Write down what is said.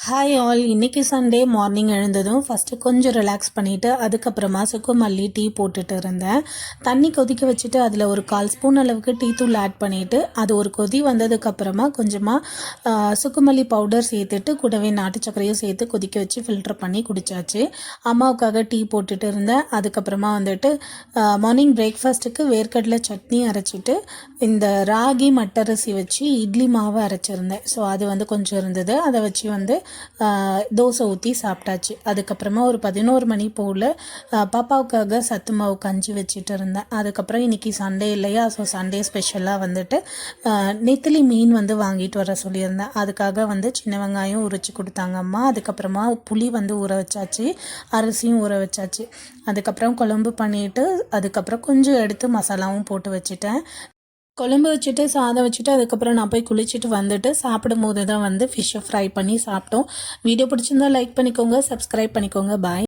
Hi all. இன்றைக்கி Sunday morning எழுந்ததும் first கொஞ்சம் ரிலாக்ஸ் பண்ணிவிட்டு அதுக்கப்புறமா சுக்குமல்லி டீ போட்டுட்டு இருந்தேன். தண்ணி கொதிக்க வச்சுட்டு அதில் ஒரு 1/4 ஸ்பூன் அளவுக்கு டீ தூள் ஆட் பண்ணிவிட்டு அது ஒரு கொதி வந்ததுக்கப்புறமா கொஞ்சமாக சுக்குமல்லி பவுடர் சேர்த்துட்டு கூடவே நாட்டு சர்க்கரையும் சேர்த்து கொதிக்க வச்சு ஃபில்டர் பண்ணி குடித்தாச்சு. அம்மாவுக்காக டீ போட்டுட்டு இருந்தேன். அதுக்கப்புறமா வந்துட்டு மார்னிங் பிரேக்ஃபாஸ்ட்டுக்கு வேர்க்கடலை சட்னி அரைச்சிட்டு இந்த ராகி மட்டரிசி வச்சு இட்லி மாவு அரைச்சிருந்தேன். ஸோ அது வந்து கொஞ்சம் இருந்தது. அதை வச்சு வந்து தோசை ஊற்றி சாப்பிட்டாச்சு. அதுக்கப்புறமா ஒரு 11 மணி போல் பாப்பாவுக்காக சத்து மாவு கஞ்சி வச்சுட்டு இருந்தேன். அதுக்கப்புறம் இன்றைக்கி சண்டே இல்லையா, ஸோ சண்டே ஸ்பெஷலாக வந்துட்டு நெத்திலி மீன் வந்து வாங்கிட்டு வர சொல்லியிருந்தேன். அதுக்காக வந்து சின்ன வெங்காயம் உரிச்சு கொடுத்தாங்க அம்மா. அதுக்கப்புறமா புளி வந்து ஊற வச்சாச்சு, அரிசியும் ஊற வச்சாச்சு. அதுக்கப்புறம் குழம்பு பண்ணிவிட்டு அதுக்கப்புறம் கொஞ்சம் எடுத்து மசாலாவும் போட்டு வச்சுட்டேன். குழம்பு வச்சுட்டு சாதம் வச்சுட்டு அதுக்கப்புறம் நான் போய் குளிச்சுட்டு வந்துட்டு சாப்பிடும் போது தான் வந்து ஃபிஷ்ஷை ஃப்ரை பண்ணி சாப்பிட்டோம். வீடியோ பிடிச்சிருந்தா லைக் பண்ணிக்கோங்க, சப்ஸ்கிரைப் பண்ணிக்கோங்க. பாய்.